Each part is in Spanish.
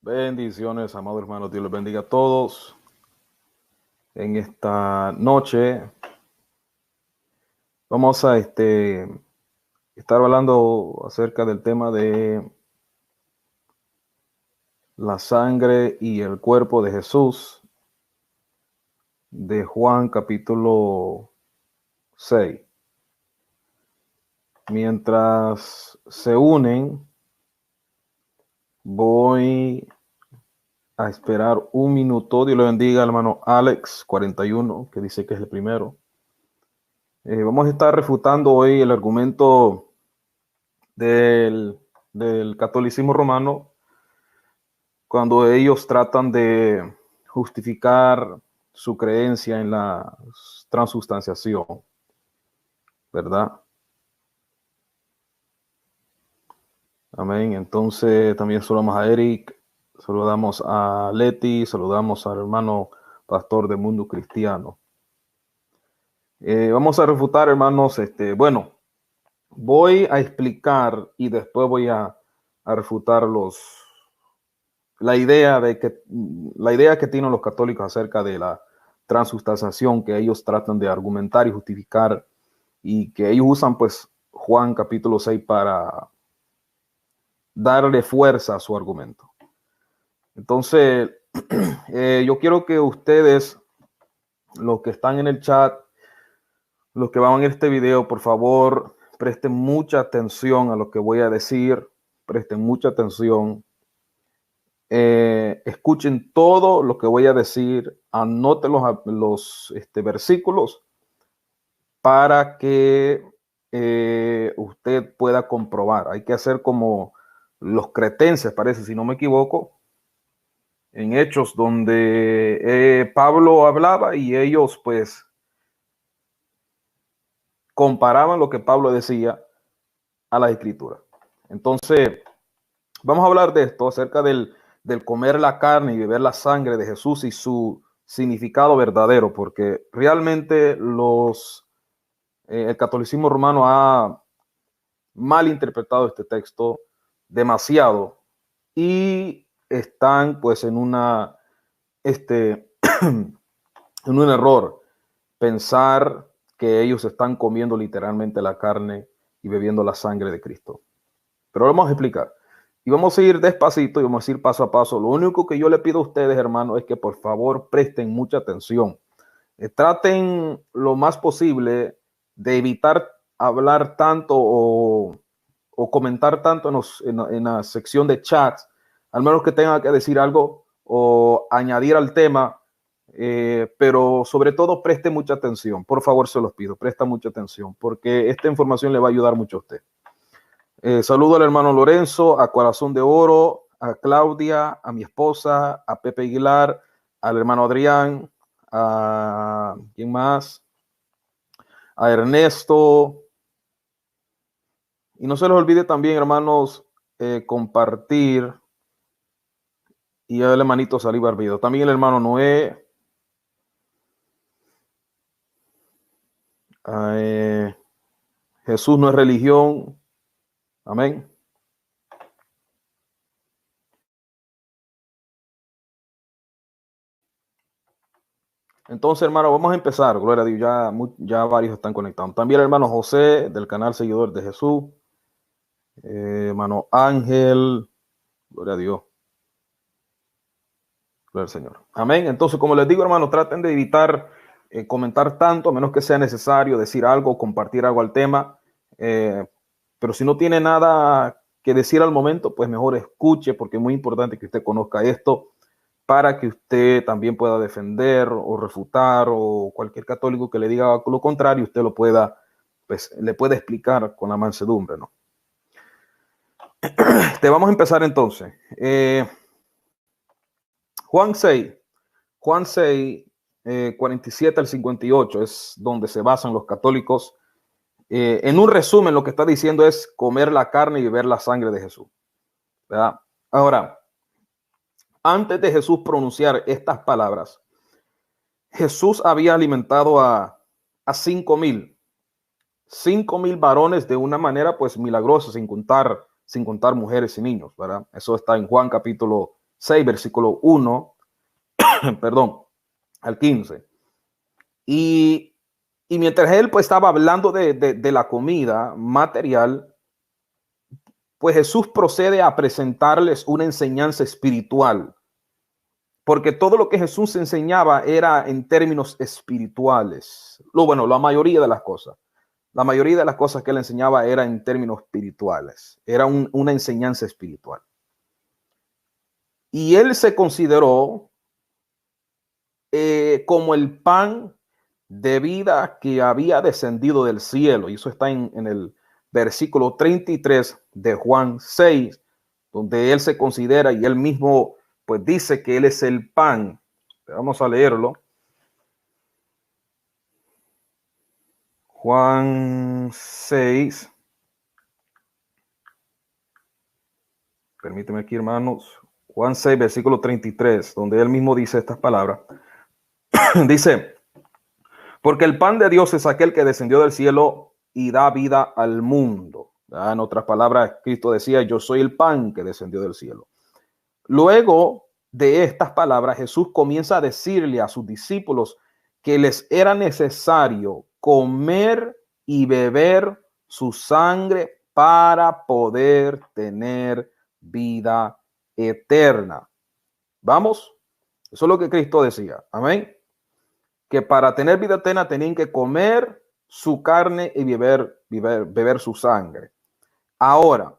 Bendiciones, amados hermanos. Dios les bendiga a todos. En esta noche vamos a estar hablando acerca del tema de la sangre y el cuerpo de Jesús, de Juan capítulo 6. Mientras se unen, voy a esperar un minuto. Dios le bendiga al hermano Alex 41, que dice que es el primero. Vamos a estar refutando hoy el argumento del catolicismo romano cuando ellos tratan de justificar su creencia en la transustanciación, ¿verdad? Amén. Entonces también saludamos a Eric, saludamos a Leti, saludamos al hermano pastor de Mundo Cristiano. Vamos a refutar, hermanos, voy a explicar y después voy a refutar la idea que tienen los católicos acerca de la transustanciación, que ellos tratan de argumentar y justificar, y que ellos usan pues Juan capítulo 6 para darle fuerza a su argumento. Entonces, yo quiero que ustedes, los que están en el chat, los que van a ver este video, por favor, presten mucha atención a lo que voy a decir, presten mucha atención. Escuchen todo lo que voy a decir, anoten los versículos para que usted pueda comprobar. Hay que hacer como los cretenses, parece, si no me equivoco, en Hechos, donde Pablo hablaba y ellos pues comparaban lo que Pablo decía a la escritura. Entonces, vamos a hablar de esto, acerca del comer la carne y beber la sangre de Jesús y su significado verdadero, porque realmente el catolicismo romano ha mal interpretado este texto demasiado y están pues en en un error, pensar que ellos están comiendo literalmente la carne y bebiendo la sangre de Cristo. Pero lo vamos a explicar. Y vamos a ir despacito y vamos a ir paso a paso. Lo único que yo le pido a ustedes, hermanos, es que por favor presten mucha atención. Traten lo más posible de evitar hablar tanto o comentar tanto en la sección de chats, al menos que tenga que decir algo o añadir al tema, pero sobre todo preste mucha atención. Por favor, se los pido, presta mucha atención, porque esta información le va a ayudar mucho a usted. Saludo al hermano Lorenzo, a Corazón de Oro, a Claudia, a mi esposa, a Pepe Aguilar, al hermano Adrián, a ¿quién más? A Ernesto. Y no se les olvide también, hermanos, compartir y el hermanito Salí Barbido. También el hermano Noé. Jesús no es religión. Amén. Entonces, hermano, vamos a empezar. Gloria a Dios, ya varios están conectados. También el hermano José, del canal Seguidor de Jesús. Hermano Ángel. Gloria a Dios. Gloria al Señor. Amén. Entonces, como les digo, hermano, traten de evitar comentar tanto, a menos que sea necesario decir algo, compartir algo al tema. Pero si no tiene nada que decir al momento, pues mejor escuche, porque es muy importante que usted conozca esto para que usted también pueda defender o refutar, o cualquier católico que le diga lo contrario, usted lo pueda, pues le puede explicar con la mansedumbre, ¿no? Vamos a empezar entonces. Juan 6, 47 al 58 es donde se basan los católicos. En un resumen, lo que está diciendo es comer la carne y beber la sangre de Jesús, ¿verdad? Ahora, antes de Jesús pronunciar estas palabras, Jesús había alimentado a 5,000 varones de una manera pues milagrosa, sin contar mujeres y niños, ¿verdad? Eso está en Juan capítulo 6, versículo 1, perdón, al 15. Y mientras él pues estaba hablando de la comida material, pues Jesús procede a presentarles una enseñanza espiritual, porque todo lo que Jesús enseñaba era en términos espirituales. La mayoría de las cosas. La mayoría de las cosas que él enseñaba era en términos espirituales. Era una enseñanza espiritual. Y él se consideró como el pan de vida que había descendido del cielo. Y eso está en el versículo 33 de Juan 6, donde él se considera y él mismo pues dice que él es el pan. Vamos a leerlo. Juan 6. Permíteme aquí, hermanos. Juan 6, versículo 33, donde él mismo dice estas palabras. Dice, porque el pan de Dios es aquel que descendió del cielo y da vida al mundo. En otras palabras, Cristo decía, yo soy el pan que descendió del cielo. Luego de estas palabras, Jesús comienza a decirle a sus discípulos que les era necesario comer y beber su sangre para poder tener vida eterna. ¿Vamos? Eso es lo que Cristo decía. Amén. Que para tener vida eterna tenían que comer su carne y beber su sangre. Ahora,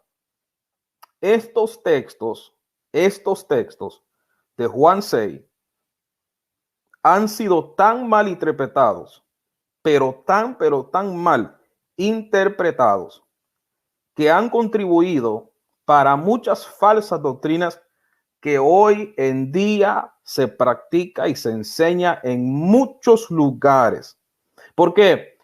estos textos de Juan 6 han sido tan mal interpretados, pero tan mal interpretados, que han contribuido para muchas falsas doctrinas que hoy en día se practica y se enseña en muchos lugares. ¿Por qué?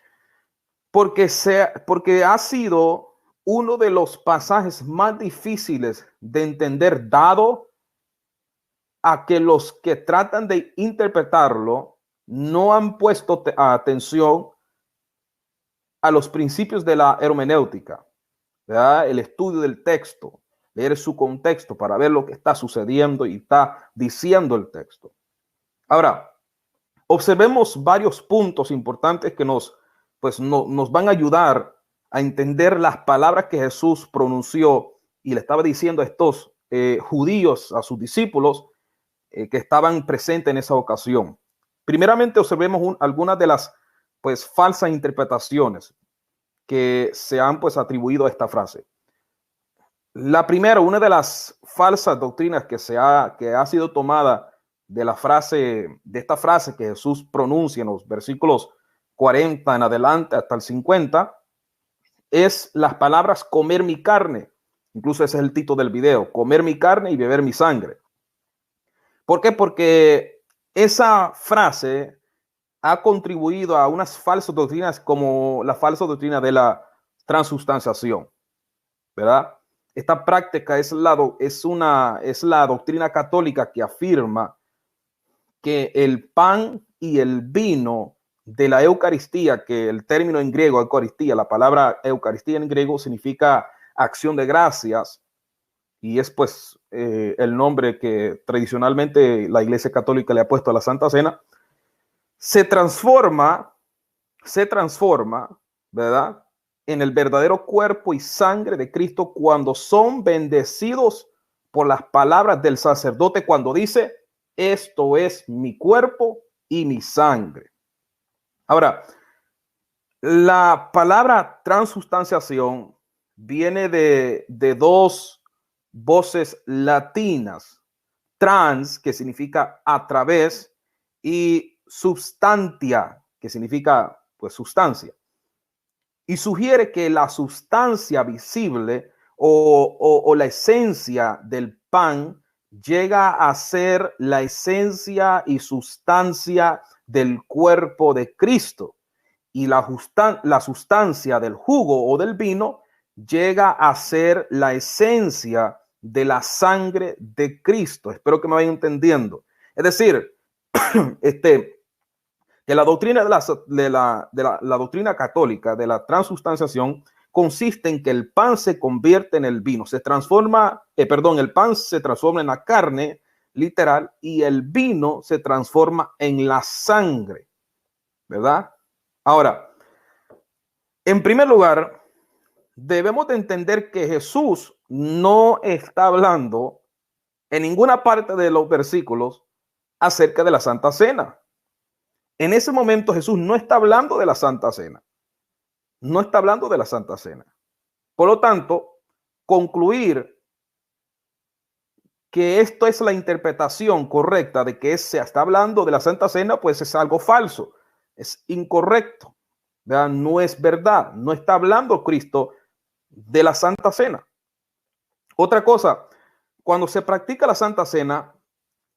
Porque ha sido uno de los pasajes más difíciles de entender, dado a que los que tratan de interpretarlo no han puesto atención a los principios de la hermenéutica, ¿verdad? El estudio del texto, leer su contexto para ver lo que está sucediendo y está diciendo el texto. Ahora, observemos varios puntos importantes que nos van a ayudar a entender las palabras que Jesús pronunció y le estaba diciendo a estos judíos, a sus discípulos que estaban presentes en esa ocasión. Primeramente, observemos algunas de las falsas interpretaciones que se han atribuido a esta frase. La primera, una de las falsas doctrinas que ha sido tomada de esta frase que Jesús pronuncia en los versículos 40 en adelante hasta el 50, es las palabras comer mi carne. Incluso ese es el título del video, comer mi carne y beber mi sangre. ¿Por qué? Porque esa frase ha contribuido a unas falsas doctrinas como la falsa doctrina de la transustanciación, ¿verdad? Esta práctica es la doctrina católica que afirma que el pan y el vino de la Eucaristía, que el término en griego, Eucaristía, la palabra Eucaristía en griego significa acción de gracias, y es el nombre que tradicionalmente la Iglesia Católica le ha puesto a la Santa Cena, se transforma, ¿verdad?, en el verdadero cuerpo y sangre de Cristo cuando son bendecidos por las palabras del sacerdote cuando dice, esto es mi cuerpo y mi sangre. Ahora, la palabra transustanciación viene de dos voces latinas, trans, que significa a través, y substantia, que significa sustancia. Y sugiere que la sustancia visible o la esencia del pan llega a ser la esencia y sustancia del cuerpo de Cristo. Y la sustancia del jugo o del vino llega a ser la esencia de la sangre de Cristo. Espero que me vayan entendiendo. Es decir, que la doctrina la doctrina católica de la transustanciación consiste en que el pan se convierte en el vino, el pan se transforma en la carne literal, y el vino se transforma en la sangre, ¿verdad? Ahora, en primer lugar, debemos de entender que Jesús no está hablando en ninguna parte de los versículos acerca de la Santa Cena. En ese momento Jesús no está hablando de la Santa Cena. No está hablando de la Santa Cena. Por lo tanto, concluir que esto es la interpretación correcta de que se está hablando de la Santa Cena, pues es algo falso, es incorrecto, ¿verdad? No es verdad, no está hablando Cristo de la Santa Cena. Otra cosa, cuando se practica la Santa Cena,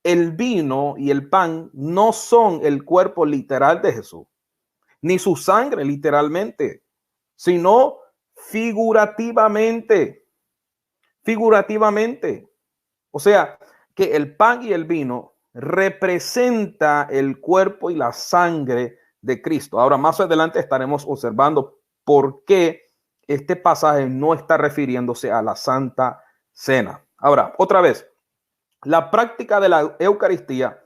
el vino y el pan no son el cuerpo literal de Jesús, ni su sangre literalmente, sino figurativamente, figurativamente. O sea, que el pan y el vino representa el cuerpo y la sangre de Cristo. Ahora, más adelante estaremos observando por qué este pasaje no está refiriéndose a la Santa Cena. Ahora, otra vez, la práctica de la Eucaristía,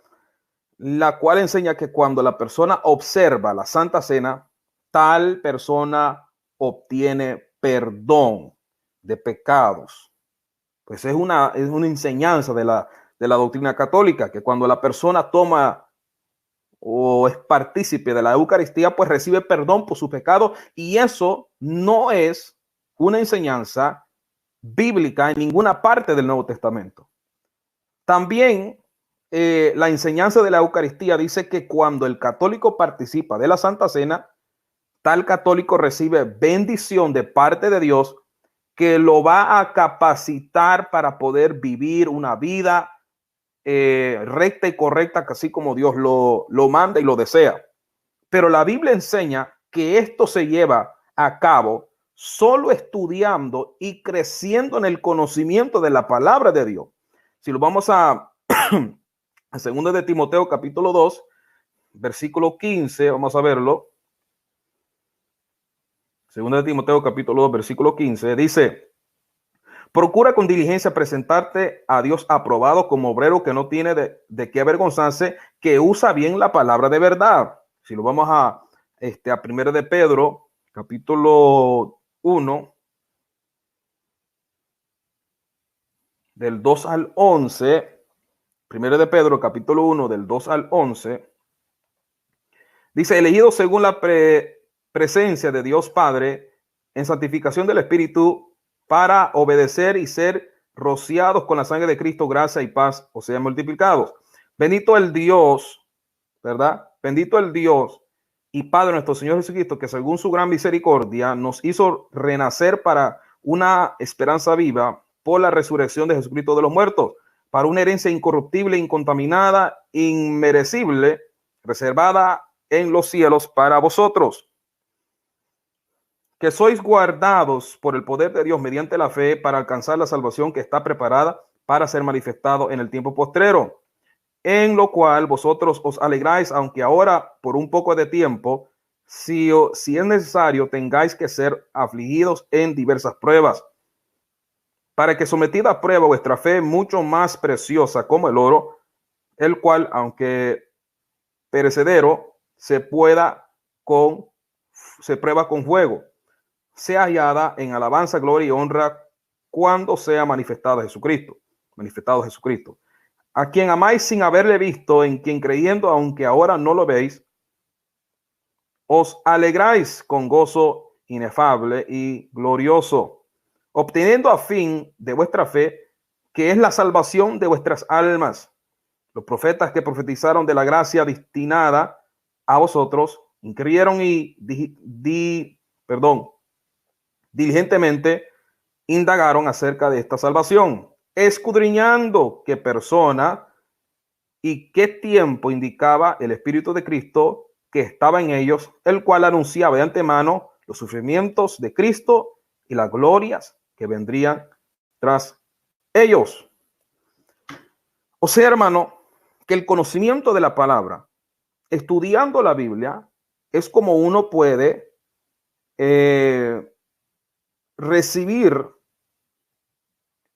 la cual enseña que cuando la persona observa la Santa Cena, tal persona obtiene perdón de pecados. Pues es una enseñanza de la doctrina católica, que cuando la persona toma o es partícipe de la Eucaristía, pues recibe perdón por su pecado, y eso no es una enseñanza bíblica en ninguna parte del Nuevo Testamento. También la enseñanza de la Eucaristía dice que cuando el católico participa de la Santa Cena, tal católico recibe bendición de parte de Dios que lo va a capacitar para poder vivir una vida recta y correcta, así como Dios lo manda y lo desea. Pero la Biblia enseña que esto se lleva a cabo solo estudiando y creciendo en el conocimiento de la palabra de Dios. Si lo vamos a 2 de Timoteo capítulo 2, versículo 15, vamos a verlo. 2 de Timoteo capítulo 2, versículo 15, dice: procura con diligencia presentarte a Dios aprobado como obrero que no tiene de qué avergonzarse, que usa bien la palabra de verdad. Si lo vamos a 1 de Pedro capítulo 1, del 2 al 11, 1 de Pedro capítulo 1, del 2 al 11, dice: elegido según la presencia de Dios Padre en santificación del Espíritu, para obedecer y ser rociados con la sangre de Cristo, gracia y paz o sea multiplicados. Bendito el Dios, ¿verdad? Bendito el Dios y Padre nuestro Señor Jesucristo, que según su gran misericordia nos hizo renacer para una esperanza viva por la resurrección de Jesucristo de los muertos, para una herencia incorruptible, incontaminada, inmerecible, reservada en los cielos para vosotros, que sois guardados por el poder de Dios mediante la fe para alcanzar la salvación que está preparada para ser manifestado en el tiempo postrero, en lo cual vosotros os alegráis, aunque ahora por un poco de tiempo, si es necesario, tengáis que ser afligidos en diversas pruebas, para que sometida a prueba vuestra fe, mucho más preciosa como el oro, el cual, aunque perecedero, se prueba con fuego, sea hallada en alabanza, gloria y honra cuando sea manifestado Jesucristo, a quien amáis sin haberle visto, en quien creyendo, aunque ahora no lo veis, os alegráis con gozo inefable y glorioso, obteniendo a fin de vuestra fe, que es la salvación de vuestras almas. Los profetas que profetizaron de la gracia destinada a vosotros, creyeron y diligentemente indagaron acerca de esta salvación, escudriñando qué persona y qué tiempo indicaba el Espíritu de Cristo que estaba en ellos, el cual anunciaba de antemano los sufrimientos de Cristo y las glorias que vendrían tras ellos. O sea, hermano, que el conocimiento de la palabra, estudiando la Biblia, es como uno puede recibir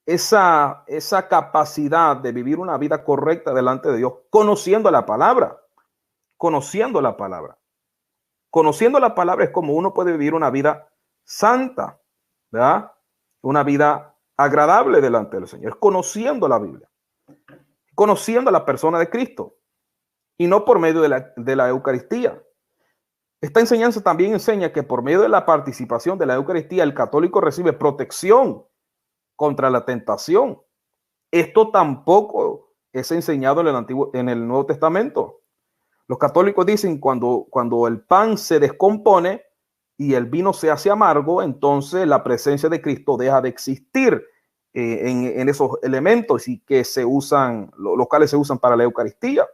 esa capacidad de vivir una vida correcta delante de Dios, conociendo la palabra, conociendo la palabra. Conociendo la palabra es como uno puede vivir una vida santa, ¿verdad? Una vida agradable delante del Señor, conociendo la Biblia, conociendo a la persona de Cristo y no por medio de la Eucaristía. Esta enseñanza también enseña que por medio de la participación de la Eucaristía el católico recibe protección contra la tentación. Esto tampoco es enseñado en el Nuevo Testamento. Los católicos dicen cuando el pan se descompone y el vino se hace amargo, entonces la presencia de Cristo deja de existir en esos elementos y que se usan, los cuales se usan para la Eucaristía.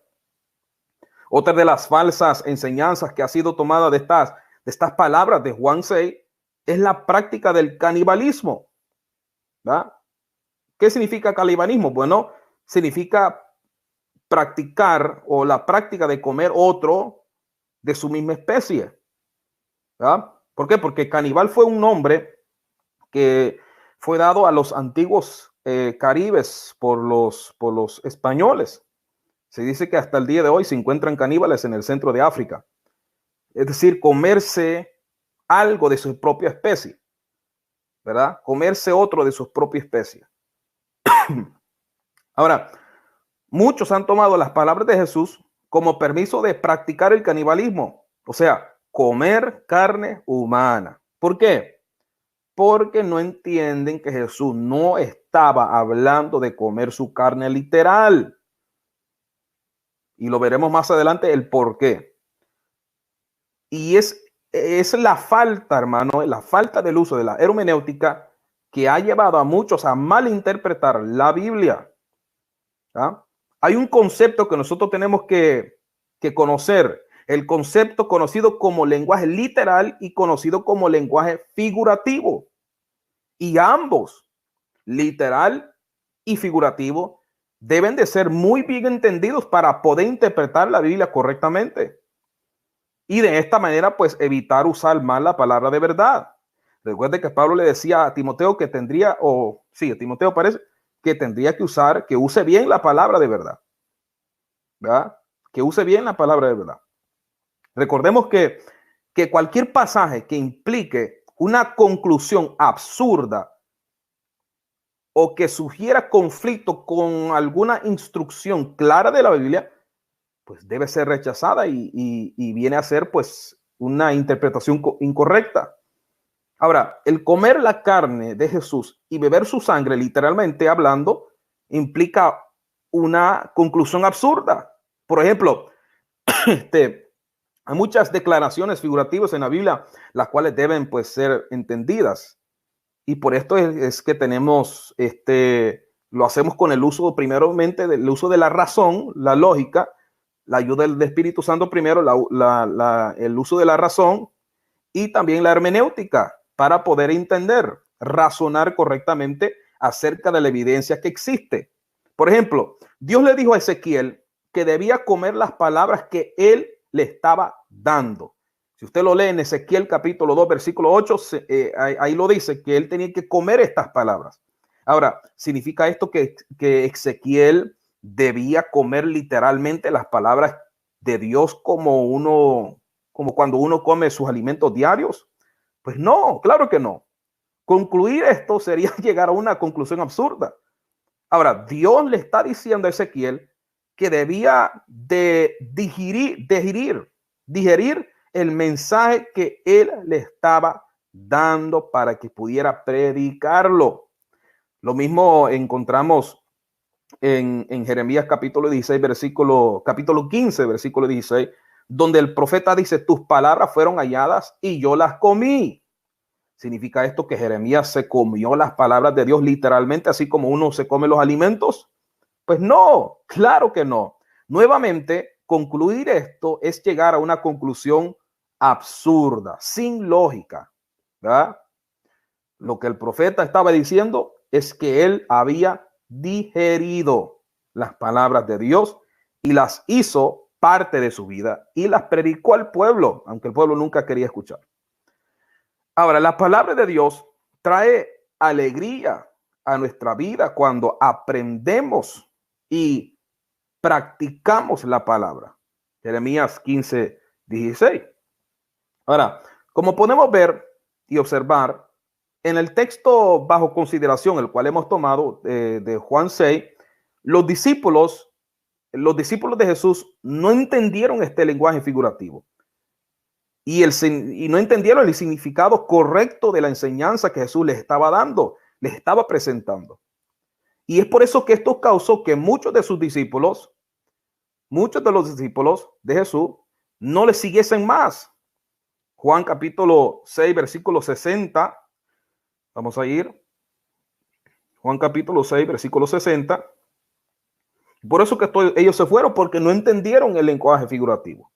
Otra de las falsas enseñanzas que ha sido tomada de estas palabras de Juan 6 es la práctica del canibalismo, ¿verdad? ¿Qué significa canibalismo? Bueno, significa practicar o la práctica de comer otro de su misma especie, ¿verdad? ¿Por qué? Porque canibal fue un nombre que fue dado a los antiguos caribes por los españoles. Se dice que hasta el día de hoy se encuentran caníbales en el centro de África. Es decir, comerse algo de su propia especie, ¿verdad? Comerse otro de su propia especie. Ahora, muchos han tomado las palabras de Jesús como permiso de practicar el canibalismo, o sea, comer carne humana. ¿Por qué? Porque no entienden que Jesús no estaba hablando de comer su carne literal. Y lo veremos más adelante el por qué. Y es la falta, hermano, la falta del uso de la hermenéutica que ha llevado a muchos a malinterpretar la Biblia. ¿Ah? Hay un concepto que nosotros tenemos que conocer, el concepto conocido como lenguaje literal y conocido como lenguaje figurativo. Y ambos, literal y figurativo, deben de ser muy bien entendidos para poder interpretar la Biblia correctamente. Y de esta manera, pues, evitar usar mal la palabra de verdad. Recuerde que Pablo le decía a Timoteo que tendría, a Timoteo parece, que tendría que use bien la palabra de verdad. ¿Verdad? Que use bien la palabra de verdad. Recordemos que cualquier pasaje que implique una conclusión absurda o que sugiera conflicto con alguna instrucción clara de la Biblia, pues debe ser rechazada y viene a ser pues una interpretación incorrecta. Ahora, el comer la carne de Jesús y beber su sangre, literalmente hablando, implica una conclusión absurda. Por ejemplo, hay muchas declaraciones figurativas en la Biblia, las cuales deben pues ser entendidas. Y por esto es que tenemos, lo hacemos con el uso primeramente del uso de la razón, la lógica, la ayuda del Espíritu Santo primero, el uso de la razón y también la hermenéutica para poder entender, razonar correctamente acerca de la evidencia que existe. Por ejemplo, Dios le dijo a Ezequiel que debía comer las palabras que él le estaba dando. Si usted lo lee en Ezequiel capítulo 2, versículo 8, ahí lo dice, que él tenía que comer estas palabras. Ahora, ¿significa esto que Ezequiel debía comer literalmente las palabras de Dios como cuando uno come sus alimentos diarios? Pues no, claro que no. Concluir esto sería llegar a una conclusión absurda. Ahora, Dios le está diciendo a Ezequiel que debía de digerir el mensaje que él le estaba dando para que pudiera predicarlo. Lo mismo encontramos en Jeremías capítulo 16, capítulo 15, versículo 16, donde el profeta dice: tus palabras fueron halladas y yo las comí. ¿Significa esto que Jeremías se comió las palabras de Dios literalmente, así como uno se come los alimentos? Pues no, claro que no. Nuevamente, concluir esto es llegar a una conclusión absurda, sin lógica, ¿verdad? Lo que el profeta estaba diciendo es que él había digerido las palabras de Dios y las hizo parte de su vida y las predicó al pueblo, aunque el pueblo nunca quería escuchar. Ahora, la palabra de Dios trae alegría a nuestra vida cuando aprendemos y practicamos la palabra. Jeremías 15:16. Ahora, como podemos ver y observar, en el texto bajo consideración, el cual hemos tomado de Juan 6, los discípulos de Jesús no entendieron este lenguaje figurativo y no entendieron el significado correcto de la enseñanza que Jesús les estaba dando, les estaba presentando. Y es por eso que esto causó que muchos de los discípulos de Jesús no le siguiesen más. Juan capítulo 6, versículo 60. Vamos a ir. Juan capítulo 6, versículo 60. Por eso que ellos se fueron, porque no entendieron el lenguaje figurativo.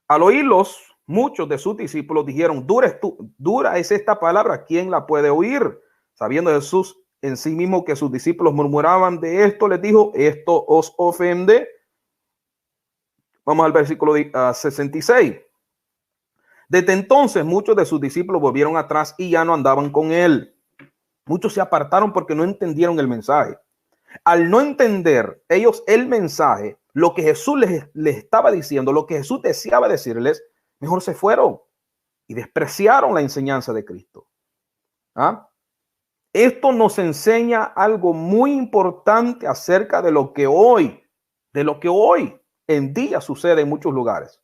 Al oírlos, muchos de sus discípulos dijeron: dura es esta palabra, ¿quién la puede oír? Sabiendo Jesús en sí mismo que sus discípulos murmuraban de esto, les dijo: ¿esto os ofende? Vamos al versículo 66. Desde entonces muchos de sus discípulos volvieron atrás y ya no andaban con él. Muchos se apartaron porque no entendieron el mensaje. Al no entender ellos el mensaje, lo que Jesús les estaba diciendo, lo que Jesús deseaba decirles, mejor se fueron y despreciaron la enseñanza de Cristo. ¿Ah? Esto nos enseña algo muy importante acerca de lo que hoy en día sucede en muchos lugares.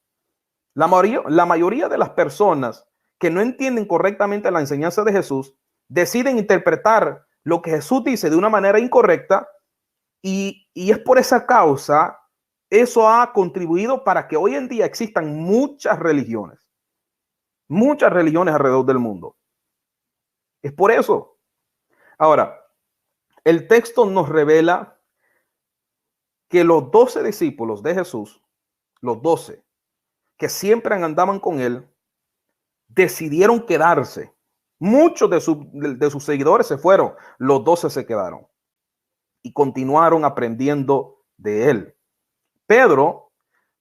La mayoría de las personas que no entienden correctamente la enseñanza de Jesús deciden interpretar lo que Jesús dice de una manera incorrecta y es por esa causa, eso ha contribuido para que hoy en día existan muchas religiones alrededor del mundo. Es por eso. Ahora, el texto nos revela que los 12 discípulos de Jesús, los 12 que siempre andaban con él, decidieron quedarse. Muchos de sus seguidores se fueron, los 12 se quedaron y continuaron aprendiendo de él. Pedro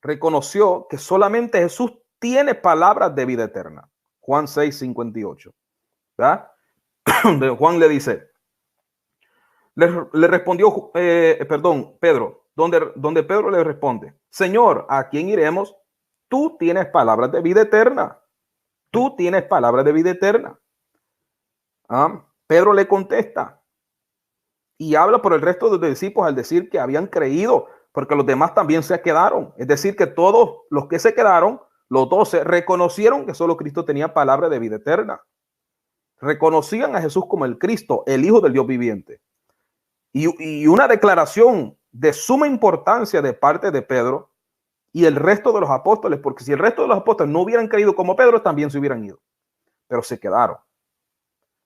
reconoció que solamente Jesús tiene palabras de vida eterna. Juan 6:58. ¿Verdad? Juan le dice, le respondió, Pedro, donde Pedro le responde: Señor, ¿a quién iremos? Tú tienes palabras de vida eterna. Tú tienes palabras de vida eterna. Pedro le contesta y habla por el resto de los discípulos al decir que habían creído, porque los demás también se quedaron. Es decir, que todos los que se quedaron, los 12, reconocieron que solo Cristo tenía palabra de vida eterna. Reconocían a Jesús como el Cristo, el Hijo del Dios viviente. Y una declaración de suma importancia de parte de Pedro y el resto de los apóstoles, porque si el resto de los apóstoles no hubieran creído como Pedro, también se hubieran ido, pero se quedaron.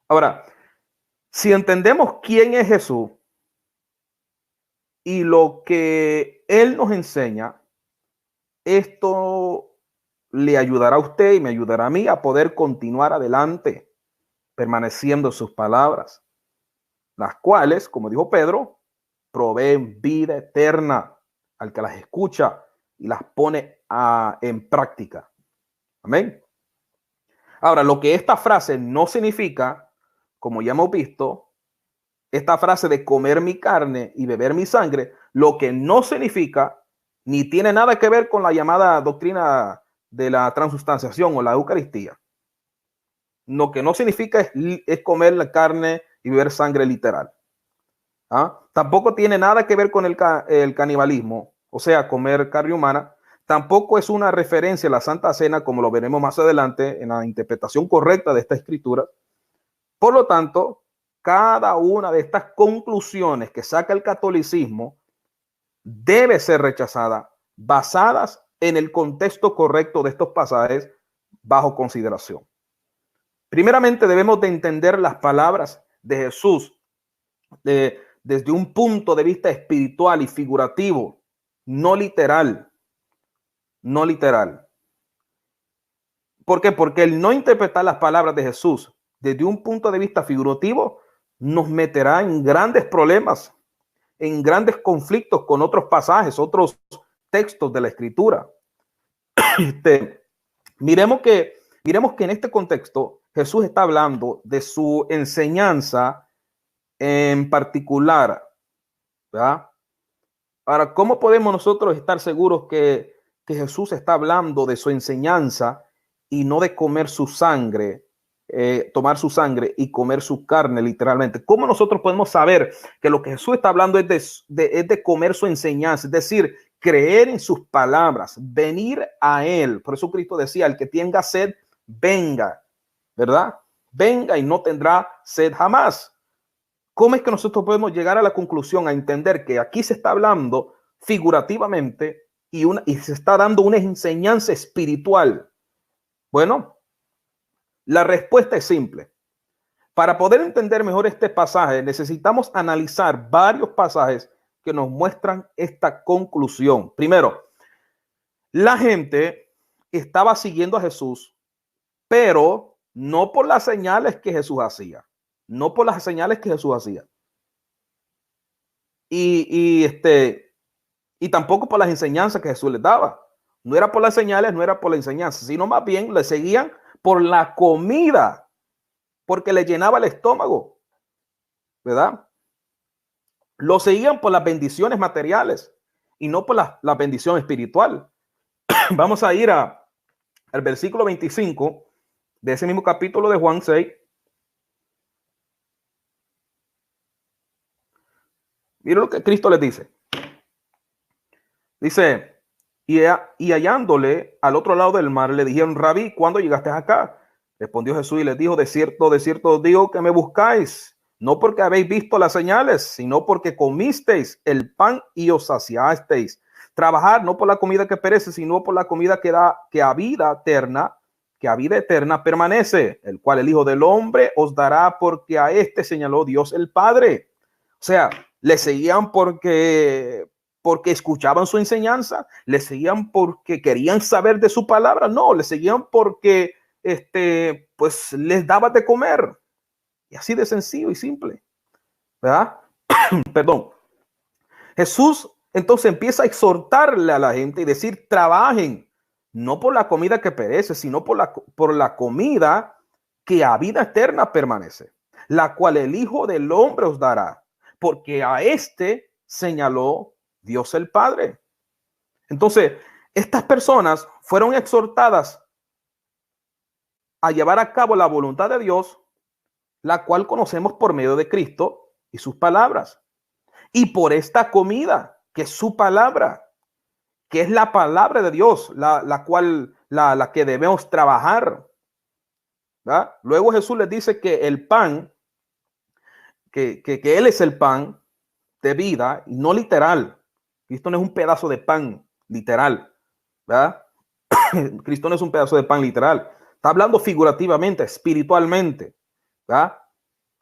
Ahora, si entendemos quién es Jesús y lo que él nos enseña, esto le ayudará a usted y me ayudará a mí a poder continuar adelante, permaneciendo en sus palabras, las cuales, como dijo Pedro, proveen vida eterna al que las escucha y las pone en práctica. Amén. Ahora, lo que esta frase no significa, como ya hemos visto, esta frase de comer mi carne y beber mi sangre, lo que no significa ni tiene nada que ver con la llamada doctrina de la transustanciación o la Eucaristía. Lo que no significa es comer la carne y beber sangre literal. Tampoco tiene nada que ver con el canibalismo, o sea, comer carne humana. Tampoco es una referencia a la Santa Cena, como lo veremos más adelante en la interpretación correcta de esta escritura. Por lo tanto, cada una de estas conclusiones que saca el catolicismo debe ser rechazada, basadas en el contexto correcto de estos pasajes bajo consideración. Primeramente, debemos de entender las palabras de Jesús desde un punto de vista espiritual y figurativo, no literal. No literal. ¿Por qué? Porque el no interpretar las palabras de Jesús desde un punto de vista figurativo nos meterá en grandes problemas, en grandes conflictos con otros pasajes, otros textos de la Escritura. Miremos que en este contexto Jesús está hablando de su enseñanza en particular, ¿verdad? Ahora, ¿cómo podemos nosotros estar seguros que Jesús está hablando de su enseñanza y no de comer su sangre, tomar su sangre y comer su carne literalmente? ¿Cómo nosotros podemos saber que lo que Jesús está hablando es de comer su enseñanza? Es decir, creer en sus palabras, venir a Él. Por eso Cristo decía, el que tenga sed, venga, ¿verdad? Venga y no tendrá sed jamás. ¿Cómo es que nosotros podemos llegar a la conclusión, a entender que aquí se está hablando figurativamente y se está dando una enseñanza espiritual? Bueno, la respuesta es simple. Para poder entender mejor este pasaje, necesitamos analizar varios pasajes que nos muestran esta conclusión. Primero, la gente estaba siguiendo a Jesús, pero no por las señales que Jesús hacía. No por las señales que Jesús hacía. Y tampoco por las enseñanzas que Jesús les daba. No era por las señales, no era por la enseñanza, sino más bien le seguían por la comida, porque le llenaba el estómago, ¿verdad? Lo seguían por las bendiciones materiales y no por la bendición espiritual. Vamos a ir al versículo 25 de ese mismo capítulo de Juan 6. Mira lo que Cristo les dice. Dice, y hallándole al otro lado del mar, le dijeron, Rabí, ¿cuándo llegaste acá? Respondió Jesús y les dijo, de cierto os digo que me buscáis, no porque habéis visto las señales, sino porque comisteis el pan y os saciasteis. Trabajad no por la comida que perece, sino por la comida que a vida eterna permanece, el cual el Hijo del Hombre os dará, porque a este señaló Dios el Padre. O sea, le seguían porque escuchaban su enseñanza, le seguían porque querían saber de su palabra. No, le seguían porque pues les daba de comer. Y así de sencillo y simple, ¿verdad? Perdón. Jesús entonces empieza a exhortarle a la gente y decir, trabajen, no por la comida que perece, sino por la comida que a vida eterna permanece, la cual el Hijo del Hombre os dará, porque a este señaló Dios el Padre. Entonces, estas personas fueron exhortadas a llevar a cabo la voluntad de Dios, la cual conocemos por medio de Cristo y sus palabras. Y por esta comida, que es su palabra, que es la palabra de Dios, la que debemos trabajar, ¿verdad? Luego Jesús les dice que el pan, que Él es el pan de vida, y no literal. Cristo no es un pedazo de pan literal, ¿verdad? Cristo no es un pedazo de pan literal. Está hablando figurativamente, espiritualmente, ¿verdad?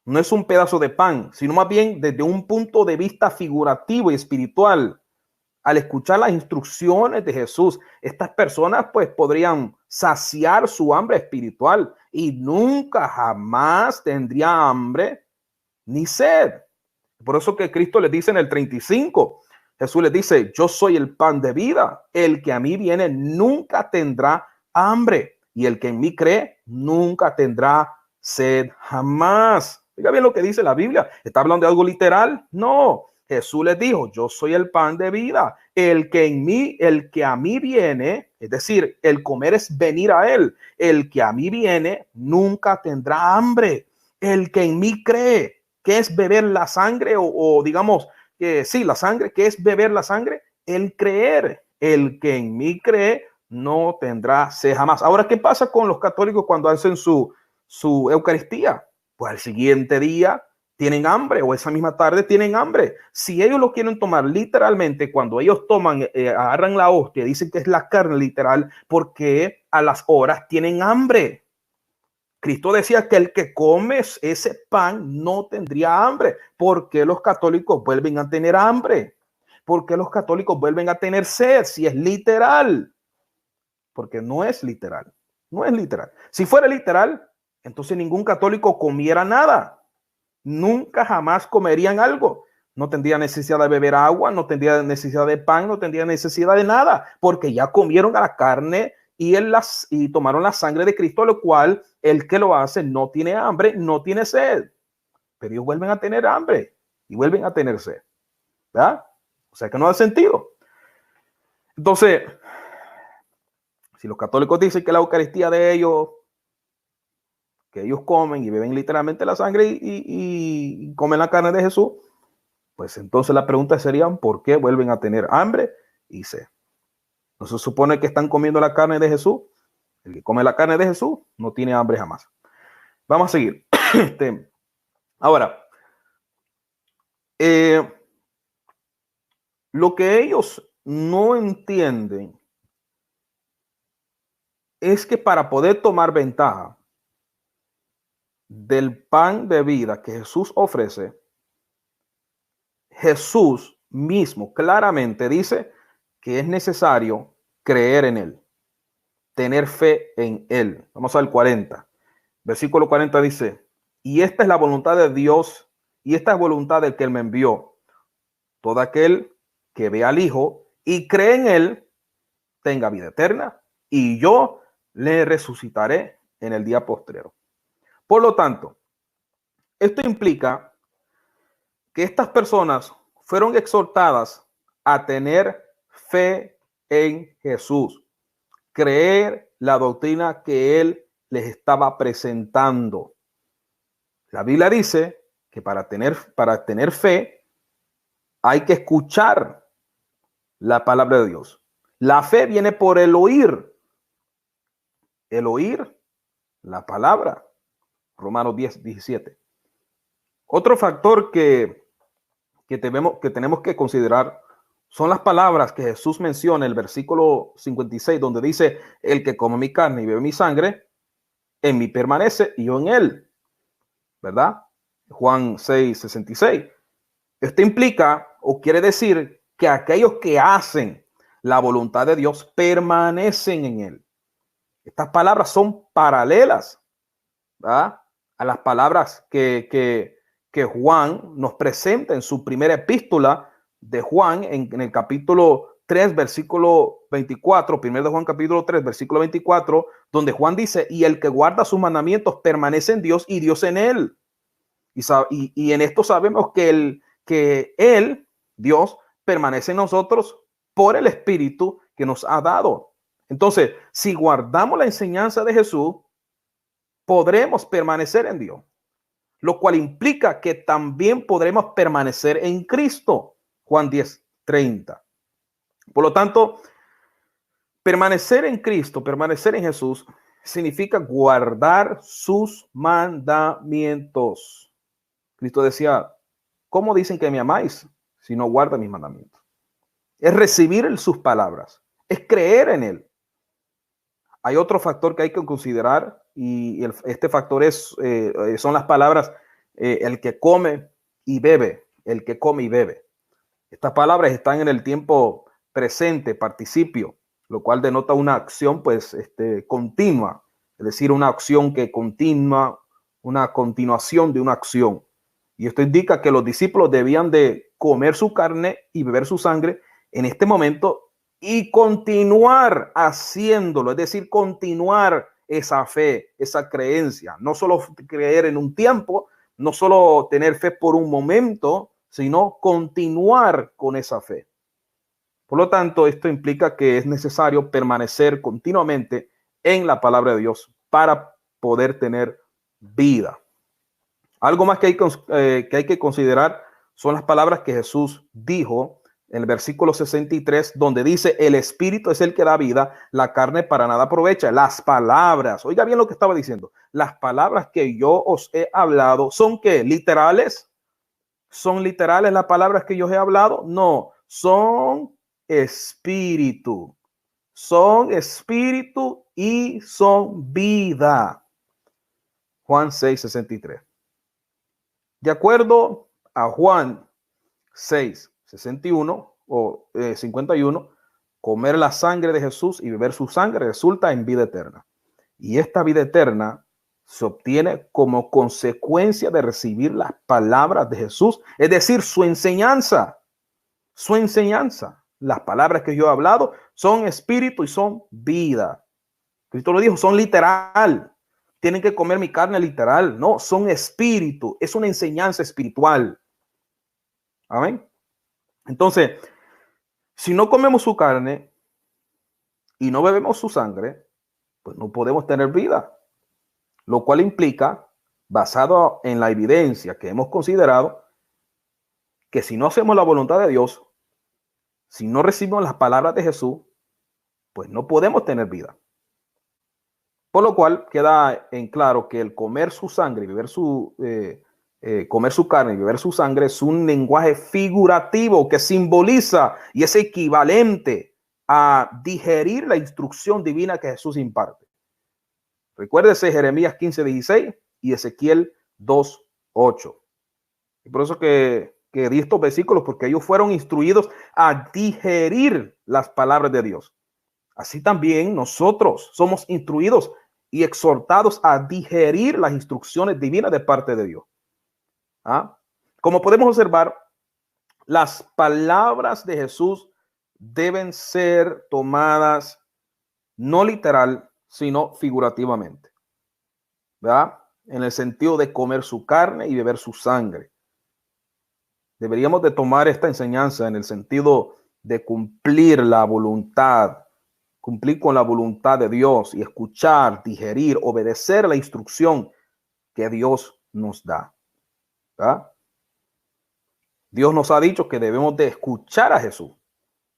No es un pedazo de pan, sino más bien desde un punto de vista figurativo y espiritual. Al escuchar las instrucciones de Jesús, estas personas pues podrían saciar su hambre espiritual y nunca jamás tendría hambre ni sed. Por eso que Cristo les dice en el 35, Jesús les dice, yo soy el pan de vida, el que a mí viene nunca tendrá hambre y el que en mí cree nunca tendrá sed jamás. Oiga bien lo que dice la Biblia. ¿Está hablando de algo literal? No. Jesús les dijo, yo soy el pan de vida. El que a mí viene, es decir, el comer es venir a Él. El que a mí viene nunca tendrá hambre. El que en mí cree, ¿qué es beber la sangre? O digamos, sí, la sangre, ¿qué es beber la sangre? El creer. El que en mí cree no tendrá sed jamás. Ahora, ¿qué pasa con los católicos cuando hacen su Eucaristía? Pues al siguiente día tienen hambre o esa misma tarde tienen hambre. Si ellos lo quieren tomar literalmente, cuando ellos toman, agarran la hostia, dicen que es la carne literal, porque a las horas tienen hambre. Cristo decía que el que come ese pan no tendría hambre. ¿Por qué los católicos vuelven a tener hambre? ¿Por qué los católicos vuelven a tener sed si es literal? Porque no es literal. No es literal. Si fuera literal, entonces ningún católico comiera nada. Nunca jamás comerían algo. No tendría necesidad de beber agua, no tendría necesidad de pan, no tendría necesidad de nada, porque ya comieron a la carne y tomaron la sangre de Cristo, lo cual el que lo hace no tiene hambre, no tiene sed. pero ellos vuelven a tener hambre y vuelven a tener sed, ¿verdad? O sea que no da sentido. Entonces, si los católicos dicen que la Eucaristía de ellos, que ellos comen y beben literalmente la sangre y comen la carne de Jesús, pues entonces la pregunta sería, ¿por qué vuelven a tener hambre y sed? ¿No se supone que están comiendo la carne de Jesús? El que come la carne de Jesús no tiene hambre jamás. Vamos a seguir. Ahora, lo que ellos no entienden es que para poder tomar ventaja del pan de vida que Jesús ofrece, Jesús mismo claramente dice que es necesario creer en él, tener fe en él. Vamos al 40. Versículo 40 dice, y esta es la voluntad de Dios, y esta es voluntad del que él me envió. Todo aquel que ve al Hijo y cree en él, tenga vida eterna, y yo le resucitaré en el día postrero. Por lo tanto, esto implica que estas personas fueron exhortadas a tener fe en Jesús, creer la doctrina que él les estaba presentando. La Biblia dice que para tener fe hay que escuchar la palabra de Dios. La fe viene por el oír la palabra. Romanos 10:17. Otro factor que tenemos que considerar son las palabras que Jesús menciona en el versículo 56, donde dice, el que come mi carne y bebe mi sangre, en mí permanece y yo en él. ¿Verdad? Juan 6:66. Esto implica o quiere decir que aquellos que hacen la voluntad de Dios permanecen en él. Estas palabras son paralelas, ¿verdad?, a las palabras que Juan nos presenta en su primera epístola de Juan en el capítulo 3, versículo 24, primero de Juan capítulo 3, versículo 24, donde Juan dice, y el que guarda sus mandamientos permanece en Dios y Dios en él. Y en esto sabemos que él, Dios, permanece en nosotros por el Espíritu que nos ha dado. Entonces, si guardamos la enseñanza de Jesús, podremos permanecer en Dios, lo cual implica que también podremos permanecer en Cristo. Juan 10:30. Por lo tanto, permanecer en Cristo, permanecer en Jesús, significa guardar sus mandamientos. Cristo decía, ¿cómo dicen que me amáis si no guardan mis mandamientos? Es recibir sus palabras, es creer en él. Hay otro factor que hay que considerar y este factor son las palabras el que come y bebe, el que come y bebe. Estas palabras están en el tiempo presente, participio, lo cual denota una acción pues continua, es decir, una acción que continúa, una continuación de una acción. Y esto indica que los discípulos debían de comer su carne y beber su sangre en este momento y continuar haciéndolo, es decir, continuar esa fe, esa creencia, no solo creer en un tiempo, no solo tener fe por un momento, sino continuar con esa fe. Por lo tanto, esto implica que es necesario permanecer continuamente en la palabra de Dios para poder tener vida. Algo más que hay que considerar son las palabras que Jesús dijo en el versículo 63, donde dice, el Espíritu es el que da vida, la carne para nada aprovecha. Las palabras, oiga bien lo que estaba diciendo, las palabras que yo os he hablado, ¿son qué? ¿Literales? ¿Son literales las palabras que yo os he hablado? No, son espíritu. Son espíritu y son vida. Juan 6:63. De acuerdo a Juan 6:61 o 51, comer la sangre de Jesús y beber su sangre resulta en vida eterna. Y esta vida eterna se obtiene como consecuencia de recibir las palabras de Jesús, es decir, su enseñanza. Su enseñanza. Las palabras que yo he hablado son espíritu y son vida. Cristo lo dijo, son literal. tienen que comer mi carne literal. No, son espíritu. Es una enseñanza espiritual. Amén. Entonces, si no comemos su carne y no bebemos su sangre, pues no podemos tener vida. Lo cual implica, basado en la evidencia que hemos considerado, que si no hacemos la voluntad de Dios, si no recibimos las palabras de Jesús, pues no podemos tener vida. Por lo cual queda en claro que el comer su sangre y beber comer su carne y beber su sangre es un lenguaje figurativo que simboliza y es equivalente a digerir la instrucción divina que Jesús imparte. Recuérdese Jeremías 15:16 y Ezequiel 2:8. Y por eso que di estos versículos, porque ellos fueron instruidos a digerir las palabras de Dios. Así también nosotros somos instruidos y exhortados a digerir las instrucciones divinas de parte de Dios. Como podemos observar, las palabras de Jesús deben ser tomadas no literal, sino figurativamente, ¿verdad? En el sentido de comer su carne y beber su sangre. Deberíamos de tomar esta enseñanza en el sentido de cumplir la voluntad, cumplir con la voluntad de Dios y escuchar, digerir, obedecer la instrucción que Dios nos da. ¿Verdad? Dios nos ha dicho que debemos de escuchar a Jesús.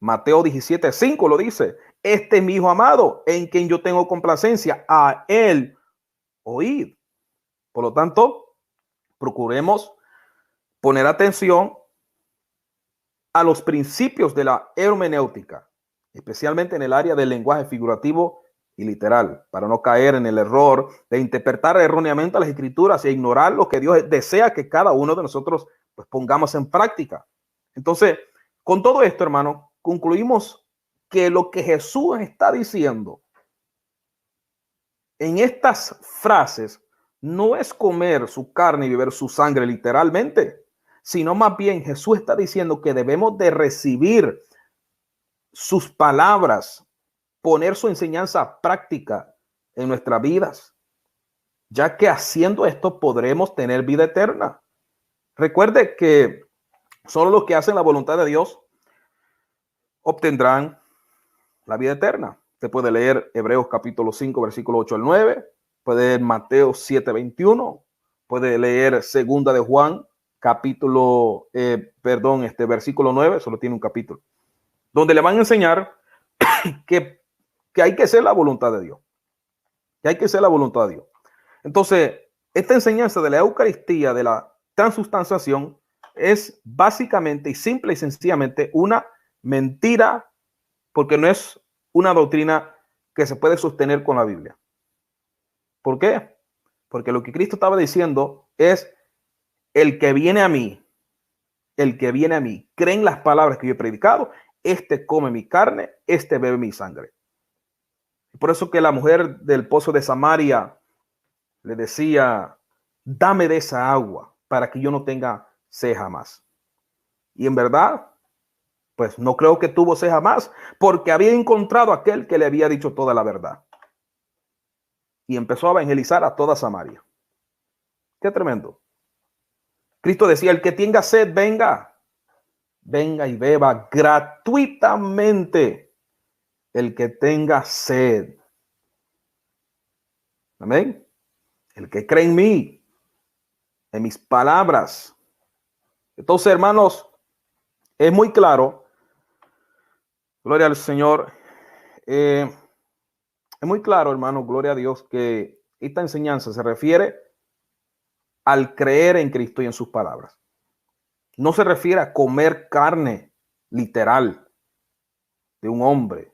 Mateo 17:5 lo dice. Este es mi Hijo amado, en quien yo tengo complacencia. A él oíd. Por lo tanto, procuremos poner atención a los principios de la hermenéutica, especialmente en el área del lenguaje figurativo y literal, para no caer en el error de interpretar erróneamente las escrituras e ignorar lo que Dios desea que cada uno de nosotros pues pongamos en práctica. Entonces, con todo esto, hermano, concluimos que lo que Jesús está diciendo en estas frases no es comer su carne y beber su sangre literalmente, sino más bien Jesús está diciendo que debemos de recibir sus palabras, poner su enseñanza práctica en nuestras vidas, ya que haciendo esto podremos tener vida eterna. Recuerde que solo los que hacen la voluntad de Dios obtendrán la vida eterna. Usted puede leer Hebreos capítulo 5, versículo 8 al 9, puede leer Mateo 7:21, puede leer Segunda de Juan, versículo 9, solo tiene un capítulo, donde le van a enseñar que hay que hacer la voluntad de Dios, que hay que hacer la voluntad de Dios. Entonces, esta enseñanza de la Eucaristía, de la transustanciación, es básicamente y simple y sencillamente una mentira, porque no es una doctrina que se puede sostener con la Biblia. ¿Por qué? Porque lo que Cristo estaba diciendo es: el que viene a mí, cree en las palabras que yo he predicado, este come mi carne, este bebe mi sangre. Por eso que la mujer del pozo de Samaria le decía: dame de esa agua para que yo no tenga sed jamás. Y en verdad, pues no creo que tuvo sed jamás, porque había encontrado a aquel que le había dicho toda la verdad. Y empezó a evangelizar a toda Samaria. Qué tremendo. Cristo decía: el que tenga sed, venga y beba gratuitamente. El que tenga sed. Amén. El que cree en mí, en mis palabras. Entonces, hermanos, es muy claro, gloria al Señor, es muy claro, hermano, gloria a Dios, que esta enseñanza se refiere al creer en Cristo y en sus palabras. No se refiere a comer carne literal de un hombre,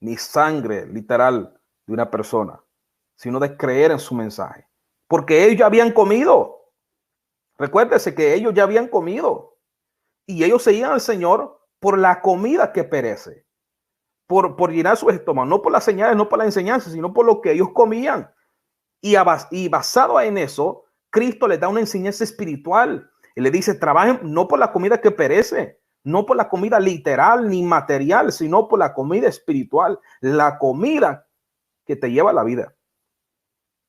ni sangre literal de una persona, sino de creer en su mensaje. Porque ellos ya habían comido. Recuérdese que ellos ya habían comido. Y ellos seguían al Señor por la comida que perece. Por llenar su estómago. No por las señales, no por la enseñanza, sino por lo que ellos comían. Y basado en eso, Cristo les da una enseñanza espiritual. Y le dice: trabajen no por la comida que perece, no por la comida literal ni material, sino por la comida espiritual. La comida que te lleva a la vida.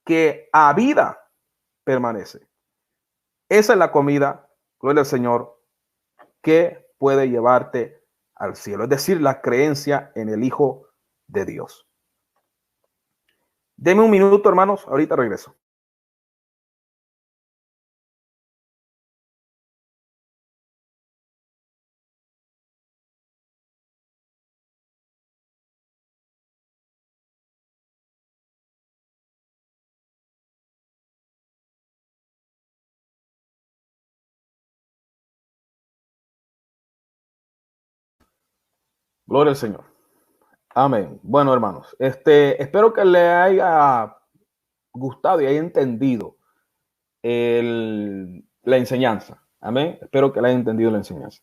que a vida permanece. Esa es la comida, gloria al Señor, que puede llevarte al cielo. Es decir, la creencia en el Hijo de Dios. Deme un minuto, hermanos. Ahorita regreso. Gloria al Señor. Amén. Bueno, hermanos, espero que le haya gustado y haya entendido la enseñanza. Amén. Espero que le haya entendido la enseñanza.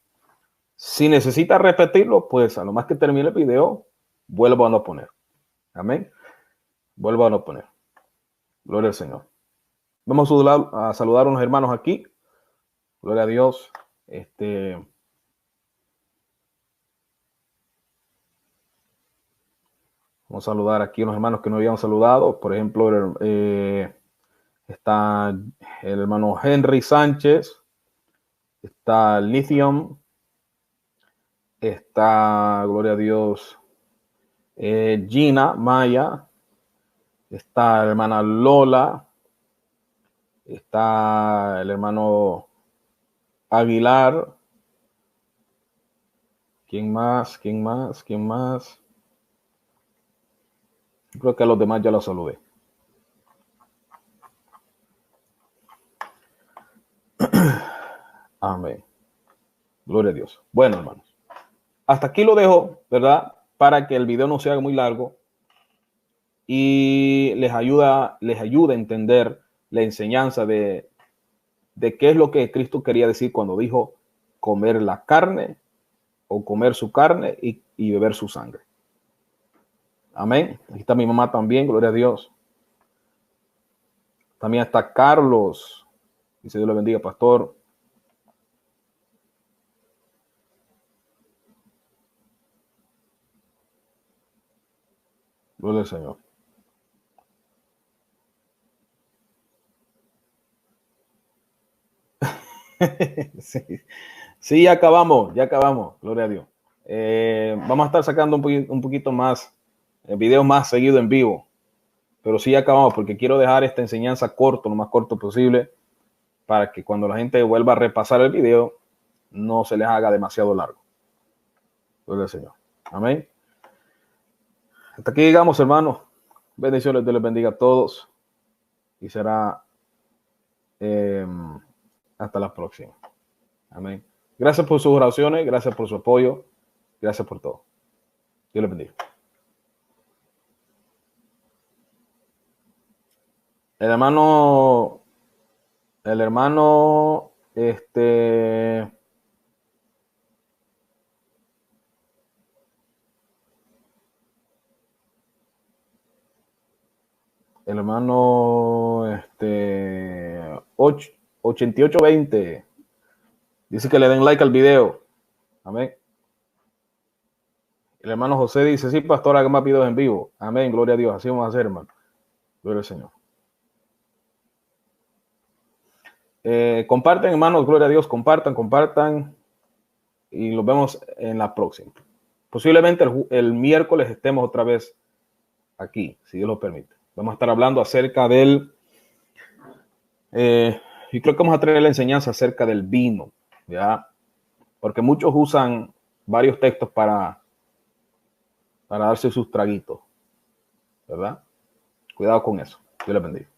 Si necesita repetirlo, pues a lo más que termine el video, vuelvo a poner. Amén. Vuelvo a poner. Gloria al Señor. Vamos a saludar a unos hermanos aquí. Gloria a Dios. Vamos a saludar aquí a unos hermanos que no habían saludado. Por ejemplo, está el hermano Henry Sánchez. Está Lithium. Está, gloria a Dios, Gina Maya. Está la hermana Lola. Está el hermano Aguilar. ¿Quién más? ¿Quién más? ¿Quién más? Creo que a los demás ya los saludé. Amén. Gloria a Dios. Bueno, hermanos. Hasta aquí lo dejo, ¿verdad? Para que el video no se haga muy largo y les ayude a entender la enseñanza de qué es lo que Cristo quería decir cuando dijo comer la carne o comer su carne y beber su sangre. Amén. Aquí está mi mamá también, gloria a Dios. También está Carlos. Dice Dios le bendiga, pastor. Gloria al Señor. Sí, ya acabamos. Gloria a Dios. Vamos a estar sacando un poquito más, videos más seguido en vivo. Pero sí acabamos porque quiero dejar esta enseñanza corto, lo más corto posible, para que cuando la gente vuelva a repasar el video, no se les haga demasiado largo. Gloria al Señor. Amén. Hasta aquí llegamos, hermanos. Bendiciones, Dios les bendiga a todos. Y será hasta la próxima. Amén. Gracias por sus oraciones, gracias por su apoyo, gracias por todo. Dios les bendiga. El hermano, el hermano el hermano 8820 dice que le den like al video. Amén. El hermano José dice, sí, pastor, haga más videos en vivo. Amén, gloria a Dios. Así vamos a hacer, hermano. Gloria al Señor. Compartan, hermanos, gloria a Dios. Compartan. Y los vemos en la próxima. Posiblemente el miércoles estemos otra vez aquí, si Dios lo permite. Vamos a estar hablando acerca del... y creo que vamos a traer la enseñanza acerca del vino, ¿ya? Porque muchos usan varios textos para darse sus traguitos, ¿verdad? Cuidado con eso. Dios les bendiga.